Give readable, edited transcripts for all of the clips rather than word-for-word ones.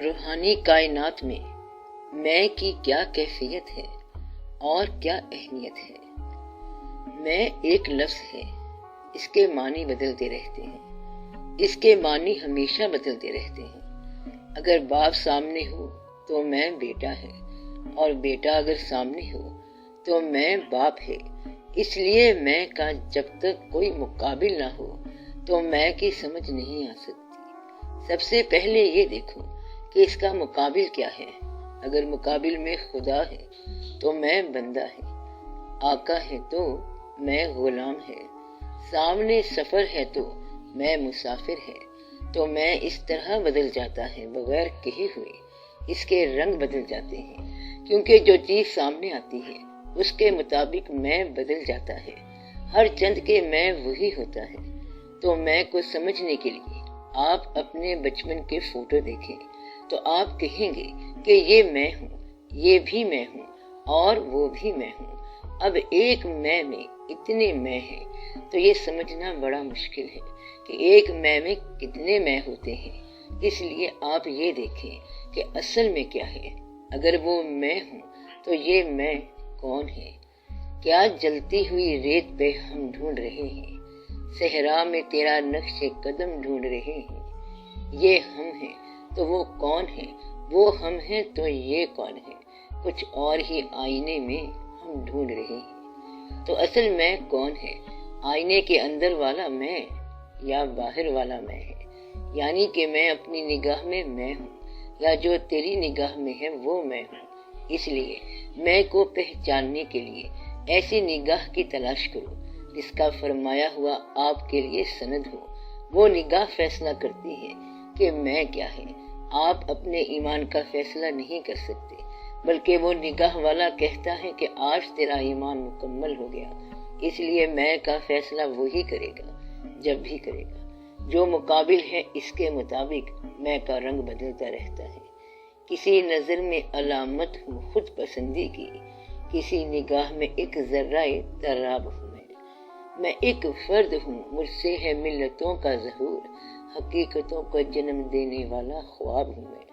روحانی کائنات میں کی کیا کیفیت ہے اور کیا اہمیت ہے۔ میں ایک لفظ ہے، اس کے معنی بدلتے رہتے ہیں، اس کے معنی ہمیشہ بدلتے رہتے ہیں۔ اگر باپ سامنے ہو تو میں بیٹا ہے، اور بیٹا اگر سامنے ہو تو میں باپ ہے۔ اس لیے میں کا جب تک کوئی مقابل نہ ہو تو میں کی سمجھ نہیں آ سکتی۔ سب سے پہلے یہ دیکھو کہ اس کا مقابل کیا ہے۔ اگر مقابل میں خدا ہے تو میں بندہ ہے، آقا ہے تو میں غلام ہے، سامنے سفر ہے تو میں مسافر ہے۔ تو میں اس طرح بدل جاتا ہے بغیر کہے ہوئے، اس کے رنگ بدل جاتے ہیں، کیونکہ جو چیز سامنے آتی ہے اس کے مطابق میں بدل جاتا ہے۔ ہر چند کے میں وہی ہوتا ہے۔ تو میں کو سمجھنے کے لیے آپ اپنے بچپن کے فوٹو دیکھیں تو آپ کہیں گے کہ یہ میں ہوں، یہ بھی میں ہوں، اور وہ بھی میں ہوں۔ اب ایک میں اتنے میں ہیں تو یہ سمجھنا بڑا مشکل ہے کہ ایک میں کتنے میں ہوتے ہیں۔ اس لیے آپ یہ دیکھیں کہ اصل میں کیا ہے۔ اگر وہ میں ہوں تو یہ میں کون ہے؟ کیا جلتی ہوئی ریت پہ ہم ڈھونڈ رہے ہیں؟ صحرا میں تیرا نقش قدم ڈھونڈ رہے ہیں۔ یہ ہم ہیں تو وہ کون ہے؟ وہ ہم ہیں تو یہ کون ہے؟ کچھ اور ہی آئینے میں ہم ڈھونڈ رہے ہیں۔ تو اصل میں کون ہے؟ آئینے کے اندر والا میں یا باہر والا میں ہے؟ یعنی کہ میں اپنی نگاہ میں ہوں، یا جو تیری نگاہ میں ہے وہ میں ہوں۔ اس لیے میں کو پہچاننے کے لیے ایسی نگاہ کی تلاش کرو جس کا فرمایا ہوا آپ کے لیے سند ہو۔ وہ نگاہ فیصلہ کرتی ہے کہ میں کیا ہے۔ آپ اپنے ایمان کا فیصلہ نہیں کر سکتے، بلکہ وہ نگاہ والا کہتا ہے کہ آج تیرا ایمان مکمل ہو گیا۔ اس لیے میں کا فیصلہ وہی کرے گا جب بھی کرے گا۔ جو مقابل ہے اس کے مطابق میں کا رنگ بدلتا رہتا ہے۔ کسی نظر میں علامت ہوں خود پسندی کی، کسی نگاہ میں ایک ذرہ تراب ہوں میں ایک فرد ہوں، مجھ سے ہے ملتوں کا ظہور، حقیقتوں کو جنم دینے والا خواب ہوں میں۔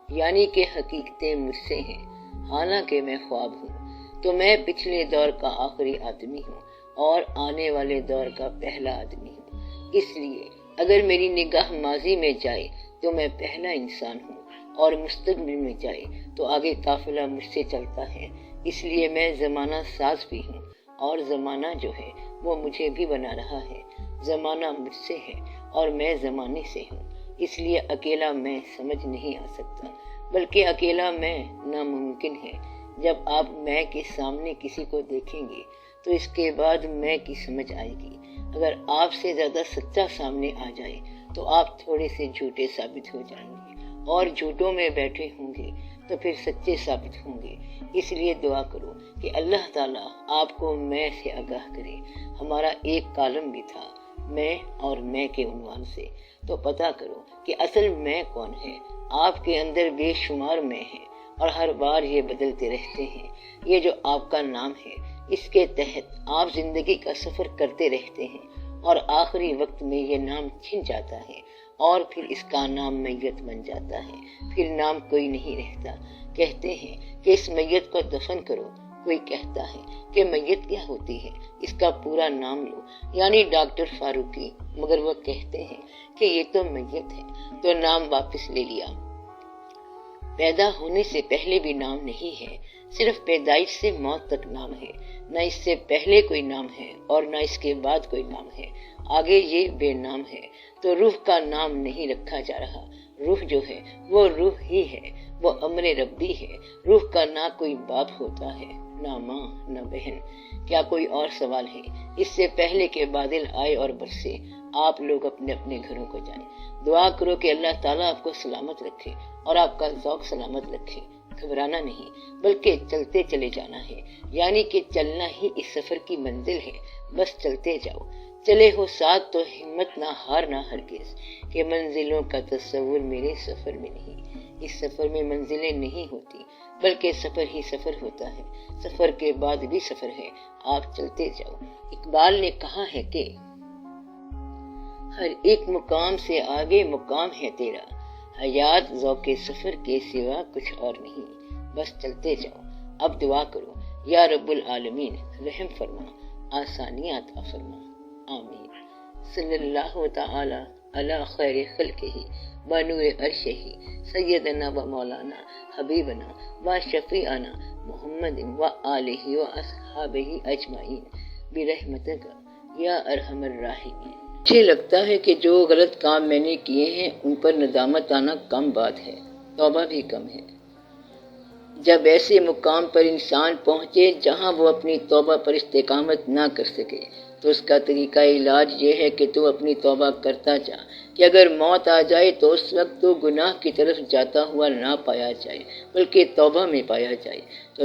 یعنی کہ حقیقتیں مجھ سے ہیں، حالانکہ میں خواب ہوں۔ تو میں پچھلے دور کا آخری آدمی ہوں اور آنے والے دور کا پہلا آدمی ہوں۔ اس لیے اگر میری نگاہ ماضی میں جائے تو میں پہلا انسان ہوں، اور مستقبل میں جائے تو آگے قافلہ مجھ سے چلتا ہے۔ اس لیے میں زمانہ ساز بھی ہوں، اور زمانہ جو ہے وہ مجھے بھی بنا رہا ہے۔ زمانہ مجھ سے ہے اور میں زمانے سے ہوں۔ اس لیے اکیلا میں سمجھ نہیں آ سکتا، بلکہ اکیلا میں ناممکن ہے۔ جب آپ میں کے سامنے کسی کو دیکھیں گے تو اس کے بعد میں کی سمجھ آئے گی۔ اگر آپ سے زیادہ سچا سامنے آ جائے تو آپ تھوڑے سے جھوٹے ثابت ہو جائیں گے، اور جھوٹوں میں بیٹھے ہوں گے تو پھر سچے ثابت ہوں گے۔ اس لیے دعا کرو کہ اللہ تعالیٰ آپ کو میں سے آگاہ کرے۔ ہمارا ایک کالم بھی تھا میں اور میں کے عنوان سے، تو پتہ کرو کہ اصل میں کون ہے۔ آپ کے اندر بے شمار میں ہیں، اور ہر بار یہ بدلتے رہتے ہیں۔ یہ جو آپ کا نام ہے، اس کے تحت آپ زندگی کا سفر کرتے رہتے ہیں، اور آخری وقت میں یہ نام چھن جاتا ہے، اور پھر اس کا نام میت بن جاتا ہے۔ پھر نام کوئی نہیں رہتا۔ کہتے ہیں کہ اس میت کو دفن کرو، کوئی کہتا ہے کہ میت کیا ہوتی ہے، اس کا پورا نام لو، یعنی ڈاکٹر فاروقی، مگر وہ کہتے ہیں کہ یہ تو میت ہے، تو نام واپس لے لیا۔ پیدا ہونے سے پہلے بھی نام نہیں ہے، صرف پیدائش سے موت تک نام ہے۔ نہ اس سے پہلے کوئی نام ہے اور نہ اس کے بعد کوئی نام ہے، آگے یہ بے نام ہے۔ تو روح کا نام نہیں رکھا جا رہا۔ روح جو ہے وہ روح ہی ہے، وہ امر ربی ہے۔ روح کا نہ کوئی باپ ہوتا ہے، نہ ماں، نہ بہن۔ کیا کوئی اور سوال ہے؟ اس سے پہلے کہ بادل آئے اور برسے، آپ لوگ اپنے اپنے گھروں کو جائیں۔ دعا کرو کہ اللہ تعالیٰ آپ کو سلامت رکھے اور آپ کا ذوق سلامت رکھے۔ گھبرانا نہیں، بلکہ چلتے چلے جانا ہے، یعنی کہ چلنا ہی اس سفر کی منزل ہے۔ بس چلتے جاؤ، چلے ہو ساتھ تو ہمت نہ ہارنا ہرگز، کہ منزلوں کا تصور میرے سفر میں نہیں۔ اس سفر میں منزلیں نہیں ہوتی، بلکہ سفر ہی سفر ہوتا ہے۔ سفر کے بعد بھی سفر ہے، آپ چلتے جاؤ۔ اقبال نے کہا ہے کہ ہر ایک مقام سے آگے مقام ہے تیرا، حیات ذوق سفر کے سوا کچھ اور نہیں، بس چلتے جاؤ۔ اب دعا کرو، یا رب العالمین رحم فرما، آسانیاں عطا فرما، آمین۔ صلی اللہ تعالی علی خیر خلقہ بنور عرشہ سیدنا و مولانا حبیبنا و شفیعنا محمد و آلہ و اصحابہ اجمعین برحمتک یا ارحم الراحمین۔ مجھے لگتا ہے کہ جو غلط کام میں نے کیے ہیں ان پر ندامت آنا کم بات ہے، توبہ بھی کم ہے۔ جب ایسے مقام پر انسان پہنچے جہاں وہ اپنی توبہ پر استقامت نہ کر سکے تو اس کا طریقہ علاج یہ ہے کہ تو اپنی توبہ کرتا جا، کہ اگر موت آ جائے تو اس وقت تو گناہ کی طرف جاتا ہوا نہ پایا جائے بلکہ توبہ میں پایا جائے،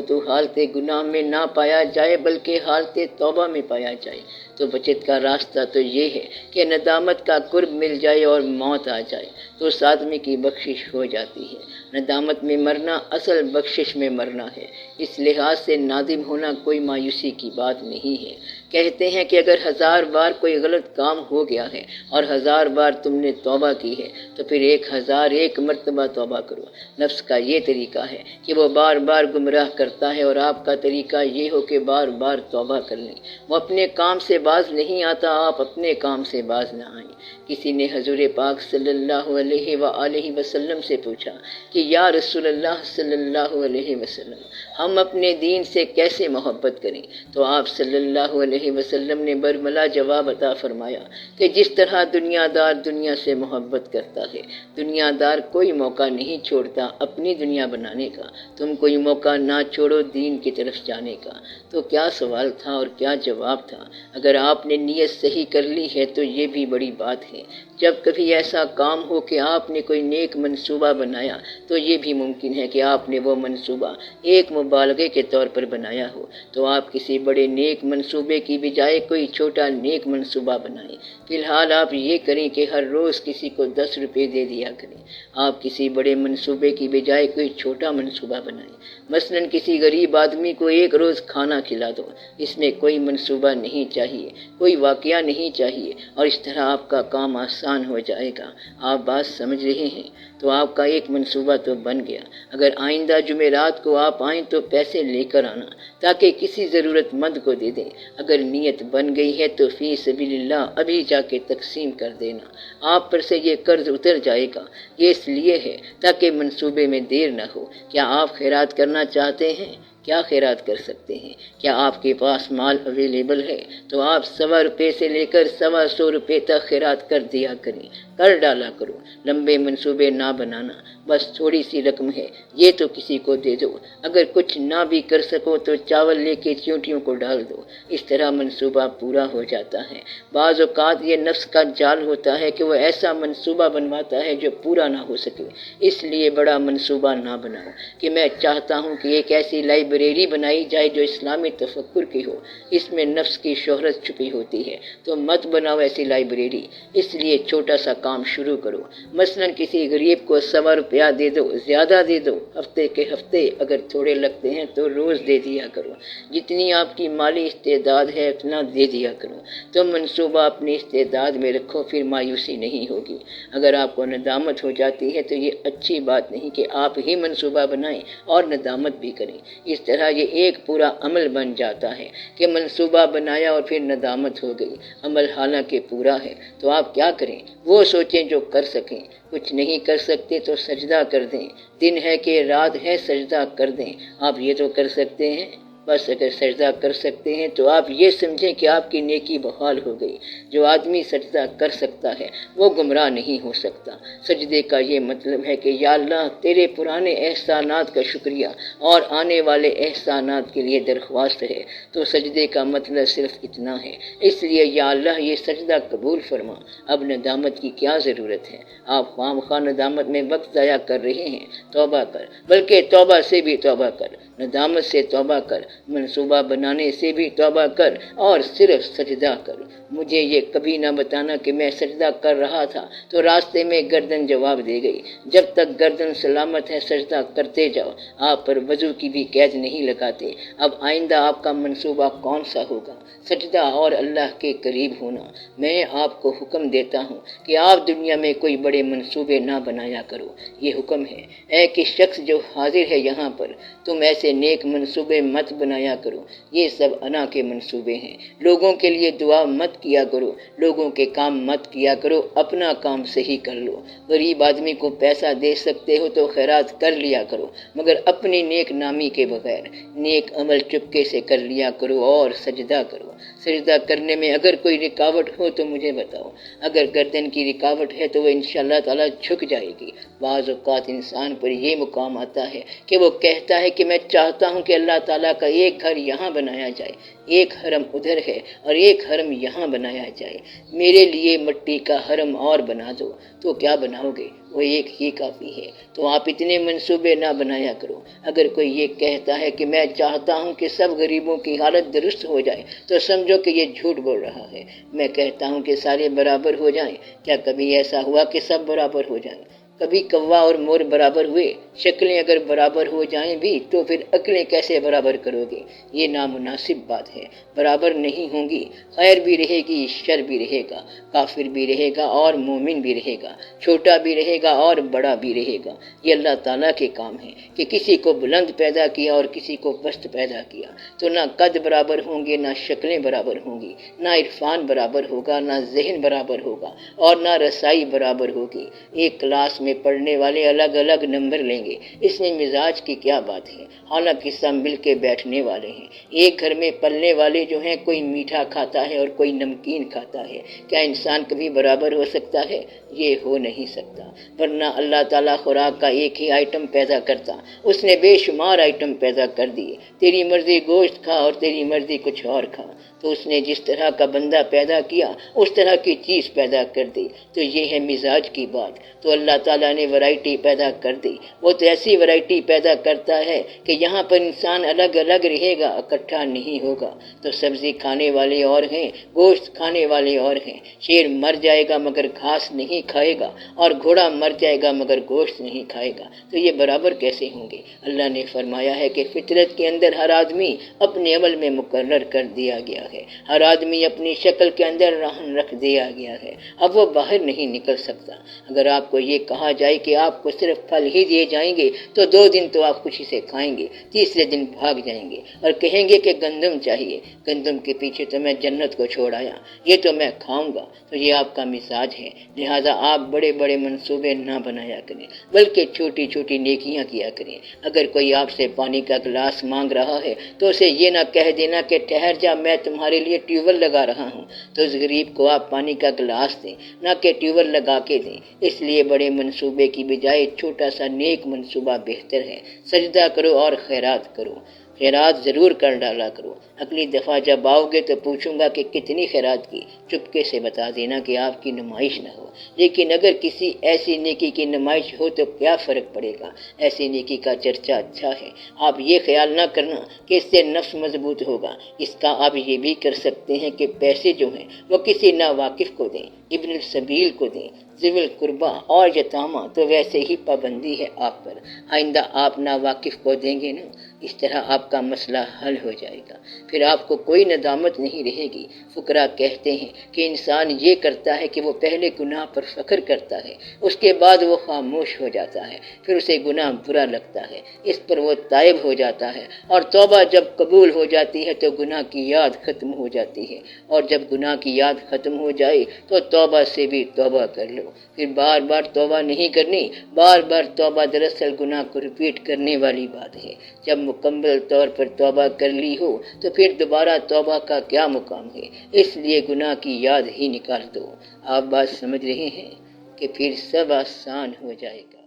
تو حالت گناہ میں نہ پایا جائے بلکہ حالت توبہ میں پایا جائے۔ تو بچت کا راستہ تو یہ ہے کہ ندامت کا قرب مل جائے اور موت آ جائے تو اس آدمی کی بخشش ہو جاتی ہے۔ ندامت میں مرنا اصل بخشش میں مرنا ہے، اس لحاظ سے نادم ہونا کوئی مایوسی کی بات نہیں ہے۔ کہتے ہیں کہ اگر 1000 بار کوئی غلط کام ہو گیا ہے اور 1000 بار تم نے توبہ کی ہے تو پھر 1001 مرتبہ توبہ کرو۔ نفس کا یہ طریقہ ہے کہ وہ بار بار گمراہ کرتا ہے اور آپ کا طریقہ یہ ہو کہ بار بار توبہ کر لیں۔ وہ اپنے کام سے باز نہیں آتا، آپ اپنے کام سے باز نہ آئیں۔ کسی نے حضور پاک صلی اللہ علیہ وآلہ وسلم سے پوچھا کہ یا رسول اللہ صلی اللہ علیہ وسلم، ہم اپنے دین سے کیسے محبت کریں؟ تو آپ صلی اللہ علیہ وسلم نے برملا جواب عطا فرمایا کہ جس طرح دنیا دار دنیا سے محبت کرتا ہے، دنیا دار کوئی موقع نہیں چھوڑتا اپنی دنیا بنانے کا، تم کوئی موقع نہ چھوڑو دین کی طرف جانے کا۔ تو کیا سوال تھا اور کیا جواب تھا؟ اگر آپ نے نیت صحیح کر لی ہے تو یہ بھی بڑی بات ہے۔ جب کبھی ایسا کام ہو کہ آپ نے کوئی نیک منصوبہ بنایا تو یہ بھی ممکن ہے کہ آپ نے وہ منصوبہ ایک مبالغے کے طور پر بنایا ہو، تو آپ کسی بڑے نیک منصوبے کی بجائے کوئی چھوٹا نیک منصوبہ بنائیں۔ فی الحال آپ یہ کریں کہ ہر روز کسی کو 10 روپے دے دیا کریں۔ آپ کسی بڑے منصوبے کی بجائے کوئی چھوٹا منصوبہ بنائیں۔ مثلاً کسی غریب آدمی کو ایک روز کھانا کھلا دو، اس میں کوئی منصوبہ نہیں چاہیے، کوئی واقعہ نہیں چاہیے، اور اس طرح آپ کا کام آسان ہو جائے گا۔ آپ بات سمجھ رہے ہیں؟ تو آپ کا ایک منصوبہ تو بن گیا۔ اگر آئندہ جمعرات کو آپ آئیں تو پیسے لے کر آنا تاکہ کسی ضرورت مند کو دے دیں۔ اگر نیت بن گئی ہے تو فی سبیل اللہ ابھی جا کے تقسیم کر دینا، آپ پر سے یہ قرض اتر جائے گا۔ یہ اس لیے ہے تاکہ منصوبے میں دیر نہ ہو۔ کیا آپ خیرات کرنا چاہتے ہیں؟ کیا خیرات کر سکتے ہیں؟ کیا آپ کے پاس مال اویلیبل ہے؟ تو آپ 100 روپے سے لے کر 125 روپے تک خیرات کر دیا کریں، کر ڈالا کرو۔ لمبے منصوبے نہ بنانا، بس تھوڑی سی رقم ہے یہ تو کسی کو دے دو۔ اگر کچھ نہ بھی کر سکو تو چاول لے کے چیونٹیوں کو ڈال دو، اس طرح منصوبہ پورا ہو جاتا ہے۔ بعض اوقات یہ نفس کا جال ہوتا ہے کہ وہ ایسا منصوبہ بنواتا ہے جو پورا نہ ہو سکے، اس لیے بڑا منصوبہ نہ بناؤ کہ میں چاہتا ہوں کہ ایک ایسی لائبریری بنائی جائے جو اسلامی تفکر کی ہو، اس میں نفس کی شہرت چھپی ہوتی ہے، تو مت بناؤ ایسی لائبریری۔ اس لیے چھوٹا سا کام شروع کرو۔ مثلاً کسی غریب کو 100 روپیہ دے دو، زیادہ دے دو، ہفتے کے ہفتے، اگر تھوڑے لگتے ہیں تو روز دے دیا کرو۔ جتنی آپ کی مالی استعداد ہے اتنا دے دیا کرو۔ تو منصوبہ اپنی استعداد میں رکھو، پھر مایوسی نہیں ہوگی۔ اگر آپ کو ندامت ہو جاتی ہے تو یہ اچھی بات نہیں کہ آپ ہی منصوبہ بنائیں اور ندامت بھی کریں۔ اس طرح یہ ایک پورا عمل بن جاتا ہے کہ منصوبہ بنایا اور پھر ندامت ہو گئی۔ عمل حالانکہ پورا ہے تو آپ کیا کریں؟ وہ سوچیں جو کر سکیں۔ کچھ نہیں کر سکتے تو سجدہ کر دیں، دن ہے کہ رات ہے سجدہ کر دیں۔ آپ یہ تو کر سکتے ہیں، بس اگر سجدہ کر سکتے ہیں تو آپ یہ سمجھیں کہ آپ کی نیکی بحال ہو گئی۔ جو آدمی سجدہ کر سکتا ہے وہ گمراہ نہیں ہو سکتا۔ سجدے کا یہ مطلب ہے کہ یا اللہ تیرے پرانے احسانات کا شکریہ اور آنے والے احسانات کے لیے درخواست ہے۔ تو سجدے کا مطلب صرف اتنا ہے، اس لیے یا اللہ یہ سجدہ قبول فرما۔ اب ندامت کی کیا ضرورت ہے؟ آپ خواہ مخواہ ندامت میں وقت ضائع کر رہے ہیں۔ توبہ کر، بلکہ توبہ سے بھی توبہ کر، ندامت سے توبہ کر منصوبہ بنانے سے بھی توبہ کر اور صرف سجدہ کر۔ مجھے یہ کبھی نہ بتانا کہ میں سجدہ کر رہا تھا تو راستے میں گردن جواب دے گئی۔ جب تک گردن سلامت ہے سجدہ کرتے جاؤ۔ آپ پر وضو کی بھی قید نہیں لگاتے۔ اب آئندہ آپ کا منصوبہ کون سا ہوگا؟ سجدہ اور اللہ کے قریب ہونا۔ میں آپ کو حکم دیتا ہوں کہ آپ دنیا میں کوئی بڑے منصوبے نہ بنایا کرو۔ یہ حکم ہے اے کہ شخص جو حاضر ہے یہاں پر، تم ایسے نیک منصوبے مت بنایا کرو۔ یہ سب انا کے منصوبے ہیں۔ لوگوں کے لیے دعا مت کیا کرو، لوگوں کے کام مت کیا کرو، اپنا کام صحیح کر لو۔ غریب آدمی کو پیسہ دے سکتے ہو تو خیرات کر لیا کرو، مگر اپنی نیک نامی کے بغیر۔ نیک عمل چپکے سے کر لیا کرو اور سجدہ کرو۔ سجدہ کرنے میں اگر کوئی رکاوٹ ہو تو مجھے بتاؤ۔ اگر گردن کی رکاوٹ ہے تو وہ انشاءاللہ تعالیٰ جھک جائے گی۔ بعض اوقات انسان پر یہ مقام آتا ہے کہ وہ کہتا ہے کہ میں چاہتا ہوں کہ اللہ تعالیٰ کا ایک گھر یہاں بنایا جائے، ایک حرم ادھر ہے اور ایک حرم یہاں بنایا جائے، میرے لیے مٹی کا حرم اور بنا دو۔ تو کیا بناؤ گے؟ وہ ایک ہی کافی ہے۔ تو آپ اتنے منصوبے نہ بنایا کرو۔ اگر کوئی یہ کہتا ہے کہ میں چاہتا ہوں کہ سب غریبوں کی حالت درست ہو جائے تو سمجھو کہ یہ جھوٹ بول رہا ہے۔ میں کہتا ہوں کہ سارے برابر ہو جائیں۔ کیا کبھی ایسا ہوا کہ سب برابر ہو جائیں؟ کبھی کوا اور مور برابر ہوئے؟ شکلیں اگر برابر ہو جائیں بھی تو پھر عقلیں کیسے برابر کرو گے؟ یہ نامناسب بات ہے۔ برابر نہیں ہوں گی، خیر بھی رہے گی، شر بھی رہے گا، کافر بھی رہے گا اور مومن بھی رہے گا، چھوٹا بھی رہے گا اور بڑا بھی رہے گا۔ یہ اللہ تعالیٰ کے کام ہے کہ کسی کو بلند پیدا کیا اور کسی کو پست پیدا کیا، تو نہ قد برابر ہوں گے، نہ شکلیں برابر ہوں گی، نہ عرفان برابر ہوگا، نہ ذہن برابر ہوگا اور نہ رسائی برابر ہوگی۔ ایک کلاس میں پڑھنے والے الگ الگ نمبر لیں گے، اس میں مزاج کی کیا بات ہے؟ حالانکہ سب مل کے بیٹھنے والے ہیں۔ ایک گھر میں پلنے والے جو ہیں، کوئی میٹھا کھاتا ہے اور کوئی نمکین کھاتا ہے۔ کیا انسان کبھی برابر ہو سکتا ہے؟ یہ ہو نہیں سکتا۔ ورنہ اللہ تعالیٰ خوراک کا ایک ہی آئٹم پیدا کرتا، اس نے بے شمار آئٹم پیدا کر دیے۔ تیری مرضی گوشت کھا اور تیری مرضی کچھ اور کھا، تو اس نے جس طرح کا بندہ پیدا کیا اس طرح کی چیز پیدا کر دی۔ تو یہ ہے مزاج کی بات۔ تو اللہ تعالیٰ نے ورائٹی پیدا کر دی، وہ تو ایسی ورائٹی پیدا کرتا ہے کہ یہاں پر انسان الگ الگ رہے گا، اکٹھا نہیں ہوگا۔ تو سبزی کھانے والے اور ہیں، گوشت کھانے والے اور ہیں۔ شیر مر جائے گا مگر گھاس نہیں کھائے گا، اور گھوڑا مر جائے گا مگر گوشت نہیں کھائے گا۔ تو یہ برابر کیسے ہوں گے؟ اللہ نے فرمایا ہے کہ فطرت کے اندر ہر آدمی اپنے عمل میں مقرر کر دیا گیا ہے، ہر آدمی اپنی شکل کے اندر رہن رکھ دیا گیا ہے، اب وہ باہر نہیں نکل سکتا۔ اگر آپ کو یہ کہا جائے کہ آپ کو صرف پھل ہی دیے جائیں گے تو 2 دن تو آپ خوشی سے کھائیں گے، تیسرے دن بھاگ جائیں گے اور کہیں گے کہ گندم چاہیے، گندم کے پیچھے تو میں جنت کو چھوڑ آیا، یہ تو میں کھاؤں گا۔ تو یہ آپ کا مزاج ہے۔ لہذا آپ بڑے بڑے منصوبے نہ بنایا کریں، بلکہ چھوٹی چھوٹی نیکیاں کیا کریں۔ اگر کوئی آپ سے پانی کا گلاس مانگ رہا ہے تو اسے یہ نہ کہہ دینا کہ ٹھہر جا، میں تمہارے لیے ٹیوب ویل لگا رہا ہوں۔ تو اس غریب کو آپ پانی کا گلاس دیں، نہ کہ ٹیوب ویل لگا کے دیں۔ اس لیے بڑے منصوبے کی بجائے چھوٹا سا نیک منصوبہ بہتر ہے۔ سجدہ کرو اور خیرات کرو، خیرات ضرور کر ڈالا کرو۔ اگلی دفعہ جب آؤ گے تو پوچھوں گا کہ کتنی خیرات کی، چپکے سے بتا دینا کہ آپ کی نمائش نہ ہو۔ لیکن اگر کسی ایسی نیکی کی نمائش ہو تو کیا فرق پڑے گا؟ ایسی نیکی کا چرچا اچھا ہے۔ آپ یہ خیال نہ کرنا کہ اس سے نفس مضبوط ہوگا۔ اس کا آپ یہ بھی کر سکتے ہیں کہ پیسے جو ہیں وہ کسی ناواقف کو دیں، ابن السبیل کو دیں، ذوی القربہ اور یتامہ، تو ویسے ہی پابندی ہے آپ پر۔ آئندہ آپ ناواقف کو دیں گے نا، اس طرح آپ کا مسئلہ حل ہو جائے گا، پھر آپ کو کوئی ندامت نہیں رہے گی۔ فقراء کہتے ہیں کہ انسان یہ کرتا ہے کہ وہ پہلے گناہ پر فخر کرتا ہے، اس کے بعد وہ خاموش ہو جاتا ہے، پھر اسے گناہ برا لگتا ہے، اس پر وہ تائب ہو جاتا ہے، اور توبہ جب قبول ہو جاتی ہے تو گناہ کی یاد ختم ہو جاتی ہے، اور جب گناہ کی یاد ختم ہو جائے تو توبہ سے بھی توبہ کر لو۔ پھر بار بار توبہ نہیں کرنی، بار بار توبہ دراصل گناہ کو ریپیٹ کرنے والی بات ہے۔ جب مکمل طور پر توبہ کر لی ہو تو پھر دوبارہ توبہ کا کیا مقام ہے؟ اس لیے گناہ کی یاد ہی نکال دو۔ آپ بات سمجھ رہے ہیں کہ پھر سب آسان ہو جائے گا۔